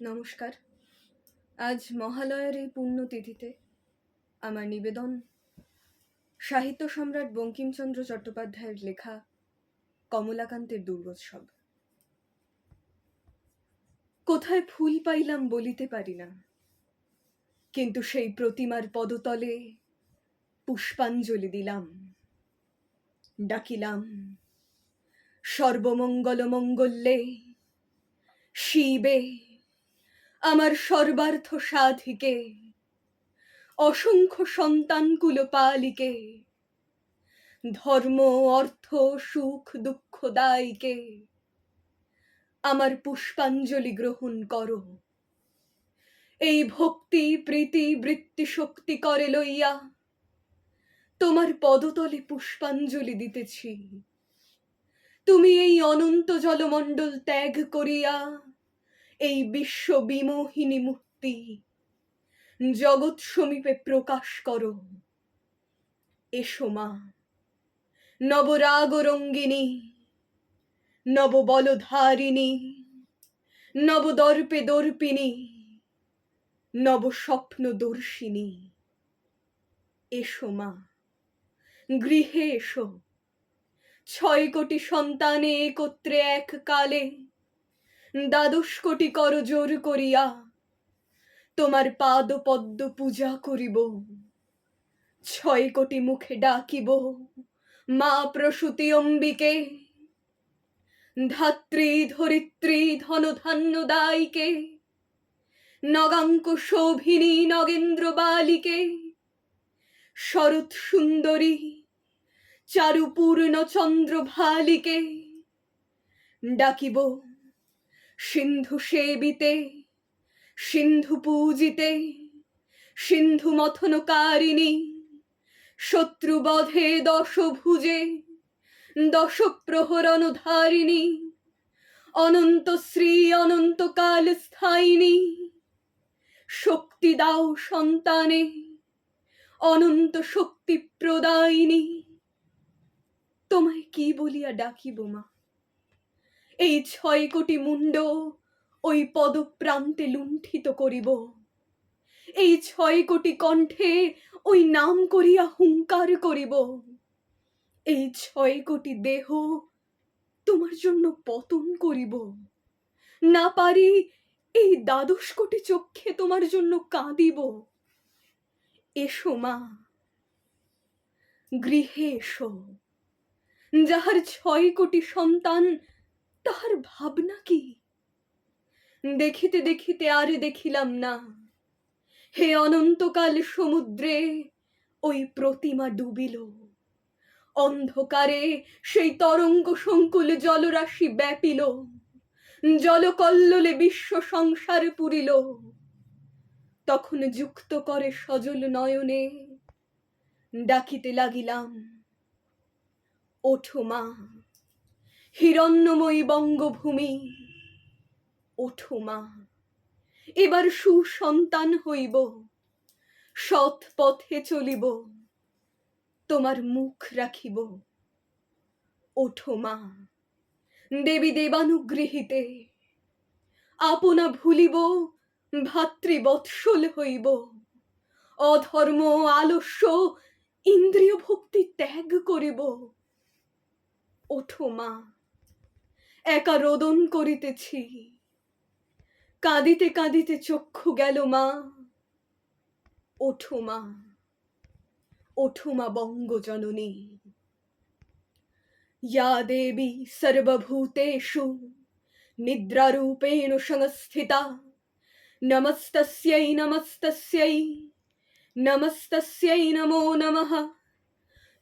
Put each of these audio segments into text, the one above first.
নমস্কার। আজ মহালয়ার এই পুণ্যতিথিতে আমার নিবেদন সাহিত্য সম্রাট বঙ্কিমচন্দ্র চট্টোপাধ্যায়ের লেখা কমলাকান্তের দুর্গোৎসব। কোথায় ফুল পাইলাম বলিতে পারি না, কিন্তু সেই প্রতিমার পদতলে পুষ্পাঞ্জলি দিলাম, ডাকিলাম সর্বমঙ্গল মঙ্গলে শিবে, আমার সর্বার্থ সাধিকে, অসংখ্য সন্তানকুল পালিকে, ধর্ম অর্থ সুখ দুঃখ দায়কে আমার পুষ্পাঞ্জলি গ্রহণ করো। এই ভক্তি প্রীতি বৃত্তি শক্তি করে লইয়া তোমার পদতলে পুষ্পাঞ্জলি দিতেছি। তুমি এই অনন্ত জলমণ্ডল ত্যাগ করিয়া এই বিশ্ব বিমোহিনী মূর্তি জগৎ সমীপে প্রকাশ করো। এসো মা, নবরাগ রঙ্গিনী, নববলধারিণী, নবদর্পে দর্পিনী, নবস্বপ্ন দর্শিনী। এসো মা, গৃহে এসো। 6 কোটি সন্তানে একত্রে এককালে 12 কোটি করজোর করিয়া তোমার পাদ পদ্ম পূজা করিব। 6 কোটি মুখে ডাকিব মা প্রসূতি অম্বিকে, ধাত্রী ধরিত্রী ধনধান্য দায়িকে, নগাঙ্ক শোভিনী নগেন্দ্র বালিকে, শরৎ সুন্দরী চারুপূর্ণ চন্দ্র ভালিকে। ডাকিব সিন্ধু সেবিতে, সিন্ধু পূজিতে, সিন্ধু মথনকারিণী, শত্রুবধে 10 ভুজে 10 প্রহরণ ধারিণী, অনন্ত শ্রী অনন্তকাল স্থায়িনী। শক্তি দাও সন্তানে, অনন্ত শক্তি প্রদায়িনী। তোমায় কি বলিয়া ডাকিব মা? এই 6 কোটি মুন্ড ওই পদপ্রান্তে লুণ্ঠিত করিব। এই 6 কোটি কণ্ঠে ওই নাম করিয়া হুঙ্কার করিব। এই 6 কোটি দেহ তোমার জন্য পতন করিব। না পারি এই 12 কোটি চক্ষে তোমার জন্য কাঁদিব। এসো মা, গৃহে এসো। যাহার 6 কোটি সন্তান তাহার ভাবনা কি? দেখিতে দেখিতে আর দেখিলাম না। হে অনন্তকাল সমুদ্রে ওই প্রতিমা ডুবিল। অন্ধকারে সেই তরঙ্গ সংকুল জলরাশি ব্যাপিল। জলকল্লোলে বিশ্ব সংসার পুরিল। তখন যুক্ত করে সজল নয়নে ডাকিতে লাগিলাম, ওঠো মা, হিরণ্যময়ী বঙ্গভূমি, ওঠো মা, এবার সুসন্তান হইব, সৎ পথে চলিব, তোমার মুখ রাখিব। ওঠো মা, দেবী দেবানুগৃহীতে, আপনা ভুলিব, ভাতৃবৎসল হইব, অধর্ম আলস্য ইন্দ্রিয় ভক্তি ত্যাগ করিব। ওঠো মা, একা রোদন করিতেছি, কাঁদিতে কাঁদিতে চক্ষু গেল মা। ওঠো মা, ওঠো মা বঙ্গজননী। या देवी सर्वभूतेषु निद्रारूपेण संस्थिता, नमस्तस्यै नमस्तस्यै नमस्तस्यै नमो नमः।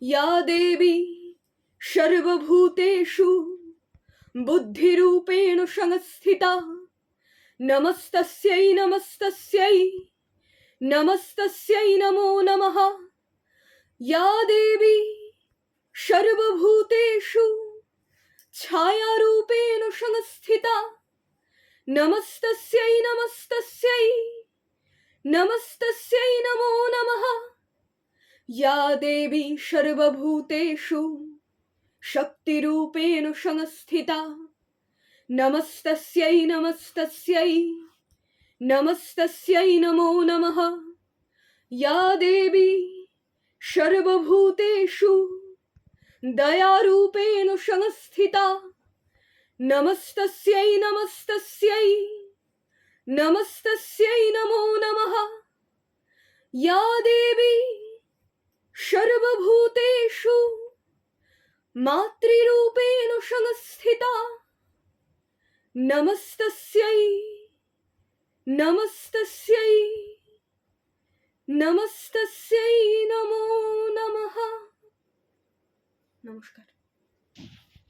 या देवी सर्वभूतेषु बुद्धिरूपेण संस्थिता, नमस्तस्यै नमस्तस्यै नमस्तस्यै नमो नमः। या देवी सर्वभूतेषु छायारूपेण संस्थिता, नमस्तस्यै नमस्तस्यै नमस्तस्यै नमो नमः। या देवी सर्वभूतेषु शक्तिरूपेण संस्थिता, नमस्तस्यै नमस्तस्यै नमस्तस्यै नमो नमः। या देवी सर्वभूतेषु दयारूपेण संस्थिता, नमस्तस्यै नमस्तस्यै नमस्तस्यै नमो नमः। या देवी सर्वभूतेषु मातृरूपेण संस्थिता, नमस्तस्यै नमस्तस्यै नमस्तस्यै नमो नमः। নমস্কার।